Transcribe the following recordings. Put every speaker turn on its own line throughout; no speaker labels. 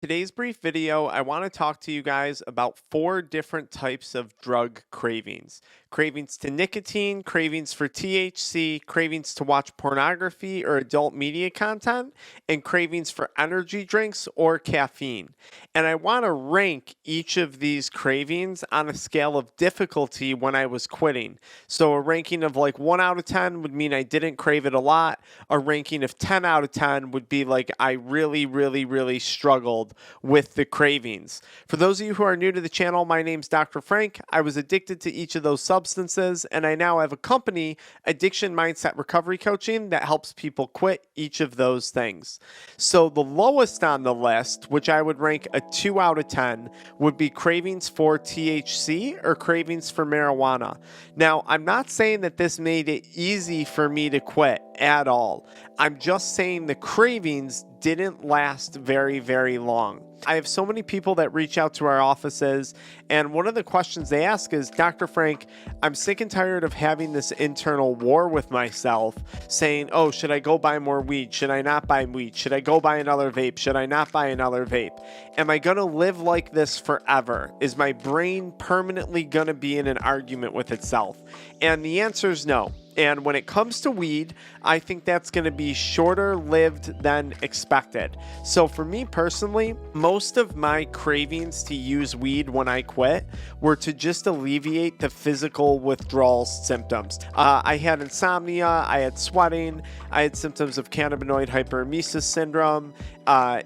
Today's brief video, I want to talk to you guys about 4 different types of drug cravings. Cravings to nicotine, cravings for THC, cravings to watch pornography or adult media content, and cravings for energy drinks or caffeine. And I want to rank each of these cravings on a scale of difficulty when I was quitting. So a ranking of like 1 out of 10 would mean I didn't crave it a lot. A ranking of 10 out of 10 would be like I really struggled with the cravings. For those of you who are new to the channel, my name's Dr. Frank. I was addicted to each of those substances, and I now have a company, AddictionMindset Recovery Coaching, that helps people quit each of those things. So the lowest on the list, which I would rank a 2 out of 10, would be cravings for THC or cravings for marijuana. Now, I'm not saying that this made it easy for me to quit at all. I'm just saying the cravings didn't last very long. I have so many people that reach out to our offices, and one of the questions they ask is, Dr. Frank, I'm sick and tired of having this internal war with myself, saying, oh, should I go buy more weed? Should I not buy weed? Should I go buy another vape? Should I not buy another vape? Am I going to live like this forever? Is my brain permanently going to be in an argument with itself? And the answer is no. And when it comes to weed, I think that's going to be shorter lived than expected. So for me personally, most of my cravings to use weed when I quit were to just alleviate the physical withdrawal symptoms. I had insomnia, I had sweating, I had symptoms of Cannabinoid Hyperemesis Syndrome. I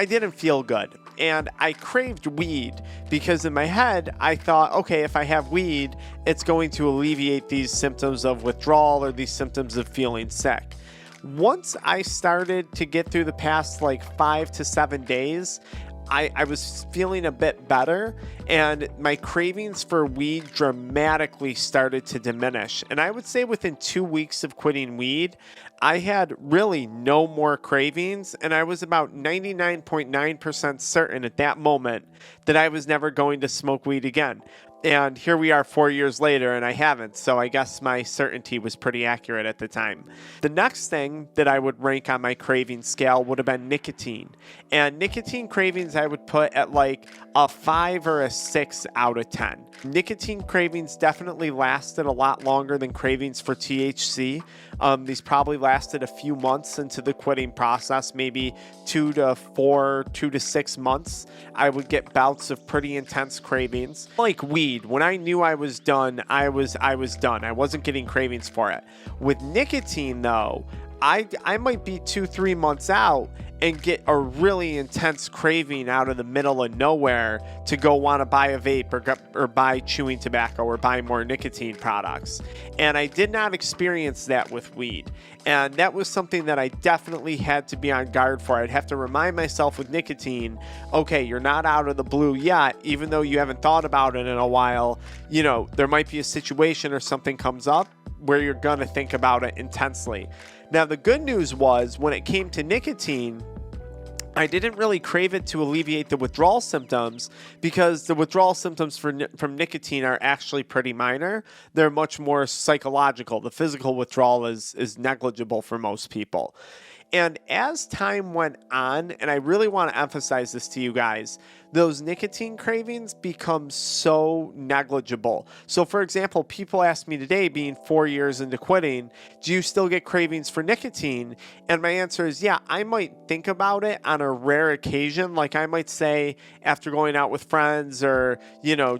didn't feel good. And I craved weed because in my head, I thought, okay, if I have weed, it's going to alleviate these symptoms of withdrawal or these symptoms of feeling sick. Once I started to get through the past like 5 to 7 days, I was feeling a bit better, and my cravings for weed dramatically started to diminish. And I would say within 2 weeks of quitting weed, I had really no more cravings, and I was about 99.9% certain at that moment that I was never going to smoke weed again. And here we are 4 years later, and I haven't, so I guess my certainty was pretty accurate at the time. The next thing that I would rank on my craving scale would have been nicotine. And nicotine cravings I would put at like a 5 or a 6 out of 10. Nicotine cravings definitely lasted a lot longer than cravings for THC. These probably lasted a few months into the quitting process, maybe 2 to 6 months. I would get bouts of pretty intense cravings. Like weed, when I knew I was done, I was done. I wasn't getting cravings for it. With nicotine though, I might be 2-3 months out and get a really intense craving out of the middle of nowhere to go want to buy a vape or buy chewing tobacco or buy more nicotine products. And I did not experience that with weed. And that was something that I definitely had to be on guard for. I'd have to remind myself with nicotine, okay, you're not out of the blue yet, even though you haven't thought about it in a while. You know, there might be a situation or something comes up where you're going to think about it intensely. Now, the good news was when it came to nicotine, I didn't really crave it to alleviate the withdrawal symptoms because the withdrawal symptoms from nicotine are actually pretty minor. They're much more psychological. The physical withdrawal is negligible for most people. And as time went on, and I really want to emphasize this to you guys, those nicotine cravings become so negligible. So for example, people ask me today, being 4 years into quitting, do you still get cravings for nicotine? And my answer is, yeah, I might think about it on a rare occasion. Like I might say after going out with friends or,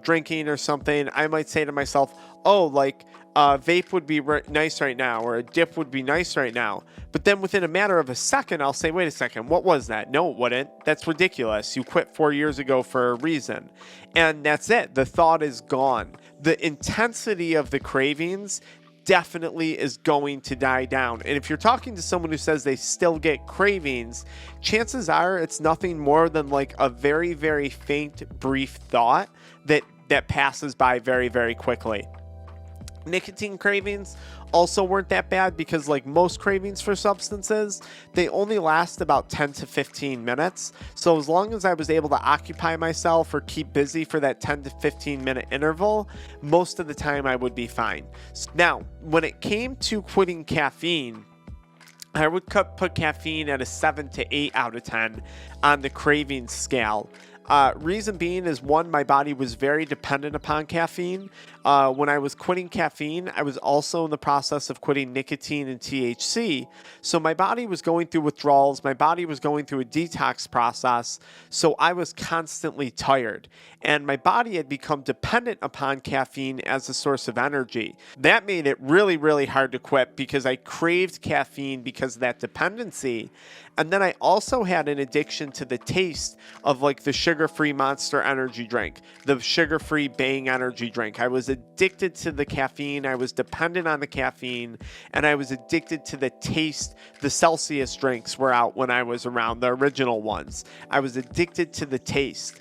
drinking or something, I might say to myself, oh, like, vape would be nice right now, or a dip would be nice right now. But then within a matter of a second, I'll say, wait a second, what was that? No, it wouldn't. That's ridiculous. You quit 4 years ago for a reason. And that's it. The thought is gone. The intensity of the cravings definitely is going to die down. And if you're talking to someone who says they still get cravings, chances are it's nothing more than like a very faint, brief thought that passes by very quickly. Nicotine cravings also weren't that bad because, like most cravings for substances, they only last about 10 to 15 minutes. So as long as I was able to occupy myself or keep busy for that 10 to 15 minute interval, most of the time I would be fine. Now, when it came to quitting caffeine, I would put caffeine at a 7 to 8 out of 10 on the craving scale. Reason being is one, my body was very dependent upon caffeine. When I was quitting caffeine, I was also in the process of quitting nicotine and THC. So my body was going through withdrawals. My body was going through a detox process. So I was constantly tired. And my body had become dependent upon caffeine as a source of energy. That made it really, really hard to quit because I craved caffeine because of that dependency. And then I also had an addiction to the taste of like the sugar-free Monster energy drink, the sugar-free Bang energy drink. I was addicted to the caffeine. I was dependent on the caffeine, and I was addicted to the taste. The Celsius drinks were out when I was around, the original ones. I was addicted to the taste.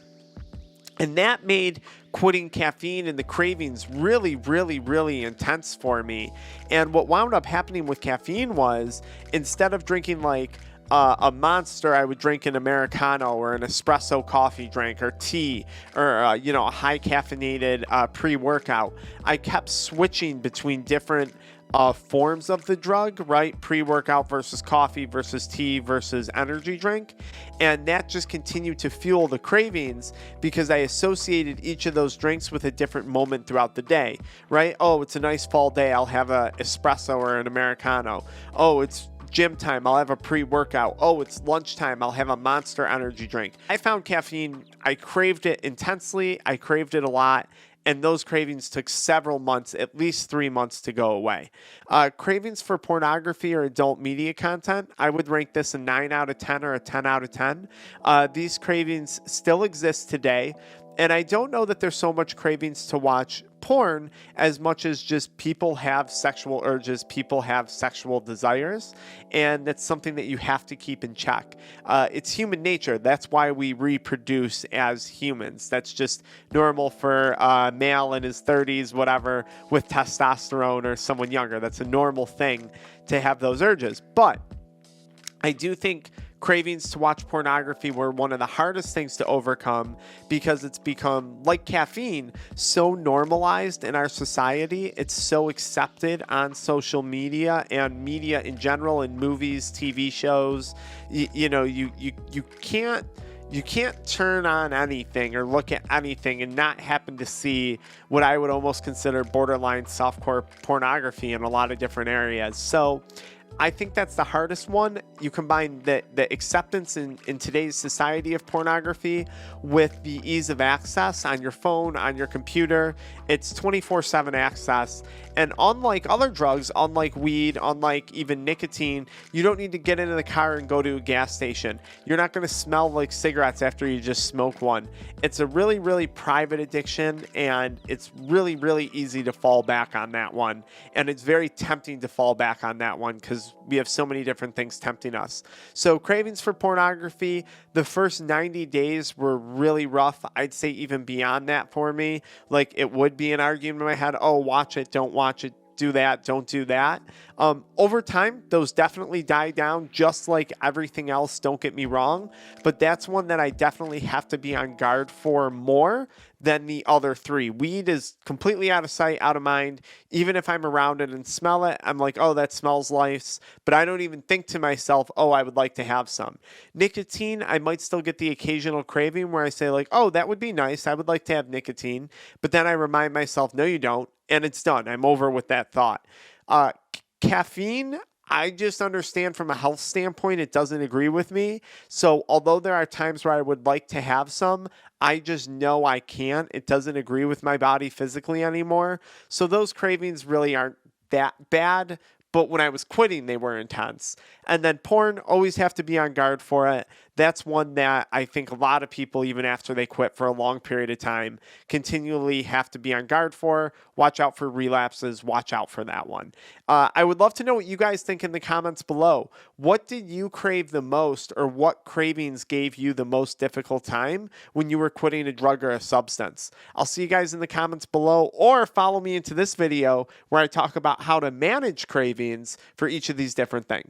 And that made quitting caffeine and the cravings really, really, really intense for me. And what wound up happening with caffeine was instead of drinking like a Monster, I would drink an Americano or an espresso coffee drink or tea or, a high caffeinated pre-workout. I kept switching between different forms of the drug, right? Pre-workout versus coffee versus tea versus energy drink. And that just continued to fuel the cravings because I associated each of those drinks with a different moment throughout the day, right? Oh, it's a nice fall day. I'll have an espresso or an Americano. Oh, it's gym time, I'll have a pre-workout. Oh, it's lunchtime, I'll have a Monster energy drink. I found caffeine, I craved it intensely, I craved it a lot, and those cravings took several months, at least 3 months to go away. Cravings for pornography or adult media content, I would rank this a 9 out of 10 or a 10 out of 10. These cravings still exist today, and I don't know that there's so much cravings to watch porn as much as just people have sexual urges, people have sexual desires, and that's something that you have to keep in check. It's human nature. That's why we reproduce as humans. That's just normal for a male in his 30s, whatever, with testosterone or someone younger. That's a normal thing to have those urges. But I do think cravings to watch pornography were one of the hardest things to overcome because it's become, like caffeine, so normalized in our society. It's so accepted on social media and media in general, in movies, TV shows. You can't turn on anything or look at anything and not happen to see what I would almost consider borderline softcore pornography in a lot of different areas. So I think that's the hardest one. You combine the acceptance in today's society of pornography with the ease of access on your phone, on your computer. It's 24/7 access. And unlike other drugs, unlike weed, unlike even nicotine, you don't need to get into the car and go to a gas station. You're not going to smell like cigarettes after you just smoke one. It's a really, really private addiction, and it's really, really easy to fall back on that one. And it's very tempting to fall back on that one because we have so many different things tempting us. So cravings for pornography, the first 90 days were really rough. I'd say even beyond that for me. Like it would be an argument in my head, oh, watch it, don't watch it, do that, don't do that. Over time, those definitely die down just like everything else, don't get me wrong. But that's one that I definitely have to be on guard for more than the other three. Weed is completely out of sight, out of mind. Even if I'm around it and smell it, I'm like, oh, that smells nice. But I don't even think to myself, oh, I would like to have some. Nicotine, I might still get the occasional craving where I say like, oh, that would be nice. I would like to have nicotine. But then I remind myself, no, you don't. And it's done. I'm over with that thought. Caffeine, I just understand from a health standpoint, it doesn't agree with me. So although there are times where I would like to have some, I just know I can't. It doesn't agree with my body physically anymore. So those cravings really aren't that bad. But when I was quitting, they were intense. And then porn, always have to be on guard for it. That's one that I think a lot of people, even after they quit for a long period of time, continually have to be on guard for. Watch out for relapses. Watch out for that one. I would love to know what you guys think in the comments below. What did you crave the most, or what cravings gave you the most difficult time when you were quitting a drug or a substance? I'll see you guys in the comments below, or follow me into this video where I talk about how to manage cravings for each of these different things.